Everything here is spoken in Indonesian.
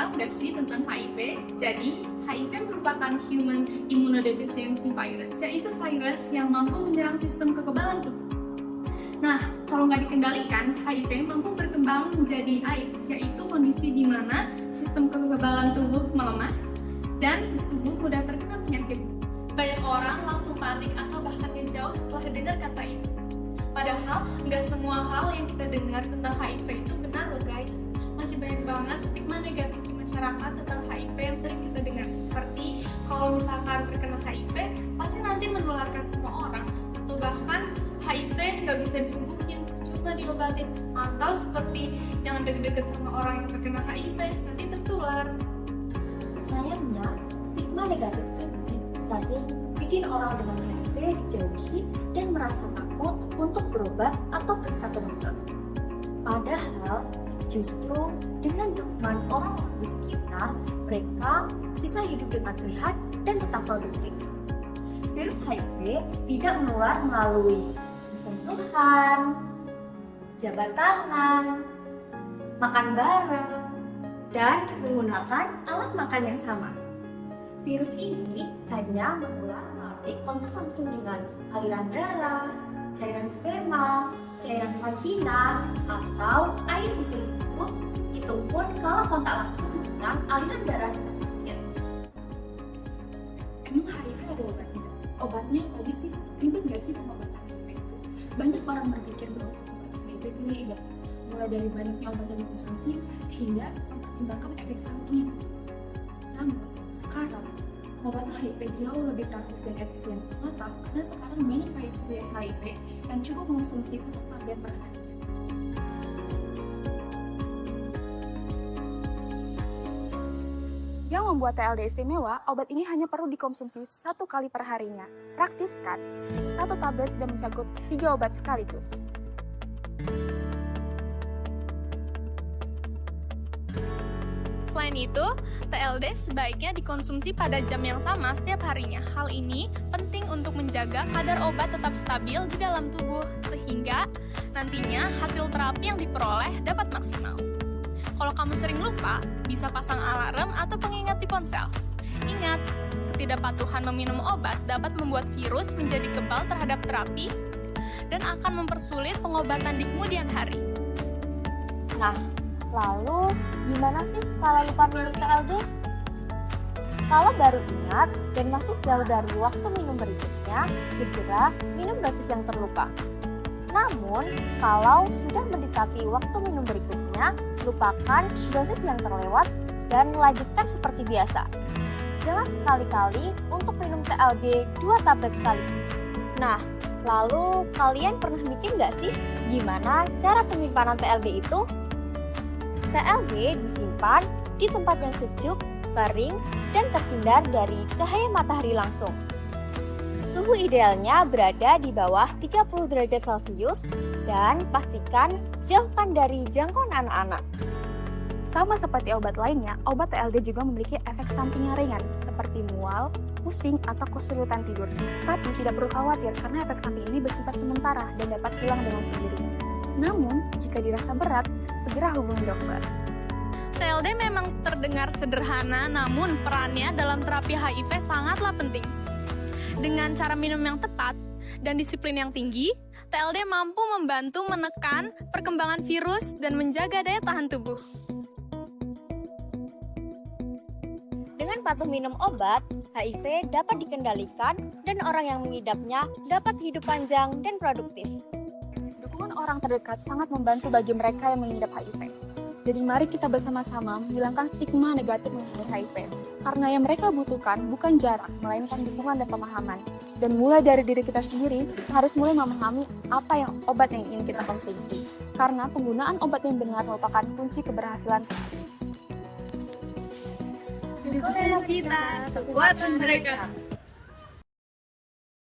tahu nggak sih tentang HIV? Jadi, HIV merupakan Human Immunodeficiency Virus, yaitu virus yang mampu menyerang sistem kekebalan tubuh. Nah, kalau nggak dikendalikan, HIV mampu berkembang menjadi AIDS, yaitu kondisi di mana sistem kekebalan tubuh melemah dan tubuh mudah terkena penyakit. Banyak orang langsung panik atau bahkan ngejauh setelah dengar kata itu. Padahal, nggak semua hal yang kita dengar tentang HIV itu benar loh guys. Masih banyak banget stigma negatif di masyarakat tentang HIV yang sering kita dengar. Seperti kalau misalkan terkena HIV, pasti nanti menularkan semua orang. Atau bahkan HIV nggak bisa disembuhin, cuma diobatin. Atau seperti jangan deket-deket sama orang yang terkena HIV, nanti tertular. Sayangnya, stigma negatif ini sering bikin orang dengan HIV dijauhi dan merasa takut untuk berobat atau periksa ke dokter. Padahal, justru dengan dukungan orang di sekitar, mereka bisa hidup dengan sehat dan tetap produktif. Virus HIV tidak menular melalui sentuhan, jabat tangan, makan bareng, dan menggunakan alat makan yang sama. Virus ini hanya menular melalui kontak langsung dengan aliran darah, cairan sperma, cairan vagina, atau air usus tubuh. Itu pun kalau kontak langsung dengan aliran darah dari pasien. Emang HIV ada obatnya? Obatnya apa aja sih? Ribet nggak sih pengobatan HIV itu? Banyak orang berpikir bahwa pengobatan HIV ini ribet, mulai dari banyaknya obat yang dikonsumsi hingga mempertimbangkan efek sampingnya. Namun, sekarang pengobatan HIV jauh lebih praktis dan efisien. Kenapa? Karena sekarang banyak pasien HIV yang cukup mengonsumsi 1 tablet per hari. Yang membuat TLD istimewa, obat ini hanya perlu dikonsumsi 1 kali per harinya. Praktis kan? 1 tablet sudah mencakup 3 obat sekaligus. Selain itu, TLD sebaiknya dikonsumsi pada jam yang sama setiap harinya. Hal ini penting untuk menjaga kadar obat tetap stabil di dalam tubuh, sehingga nantinya hasil terapi yang diperoleh dapat maksimal. Kalau kamu sering lupa, bisa pasang alarm atau pengingat di ponsel. Ingat, ketidakpatuhan meminum obat dapat membuat virus menjadi kebal terhadap terapi dan akan mempersulit pengobatan di kemudian hari. Nah, lalu gimana sih kalau lupa minum TLD? Kalau baru ingat dan masih jauh dari waktu minum berikutnya, segera minum dosis yang terlupa. Namun, kalau sudah mendekati waktu minum berikutnya, lupakan dosis yang terlewat dan lanjutkan seperti biasa. Jangan sekali-kali untuk minum TLD 2 tablet sekaligus. Nah, lalu kalian pernah mikir nggak sih gimana cara penyimpanan TLD itu? TLD disimpan di tempat yang sejuk, kering, dan terhindar dari cahaya matahari langsung. Suhu idealnya berada di bawah 30 derajat Celcius dan pastikan jauhkan dari jangkauan anak-anak. Sama seperti obat lainnya, obat TLD juga memiliki efek samping yang ringan, seperti mual, pusing, atau kesulitan tidur. Tapi tidak perlu khawatir karena efek samping ini bersifat sementara dan dapat hilang dengan sendirinya. Namun, jika dirasa berat, segera hubungi dokter. TLD memang terdengar sederhana, namun perannya dalam terapi HIV sangatlah penting. Dengan cara minum yang tepat dan disiplin yang tinggi, TLD mampu membantu menekan perkembangan virus dan menjaga daya tahan tubuh. Dengan patuh minum obat, HIV dapat dikendalikan dan orang yang mengidapnya dapat hidup panjang dan produktif. Dukungan orang terdekat sangat membantu bagi mereka yang mengidap HIV. Jadi mari kita bersama-sama menghilangkan stigma negatif mengenai HIV. Karena yang mereka butuhkan bukan jarak, melainkan dukungan dan pemahaman. Dan mulai dari diri kita sendiri, kita harus mulai memahami apa yang obat yang ingin kita konsumsi. Karena penggunaan obat yang benar merupakan kunci keberhasilan. Dukungan kita, kekuatan mereka.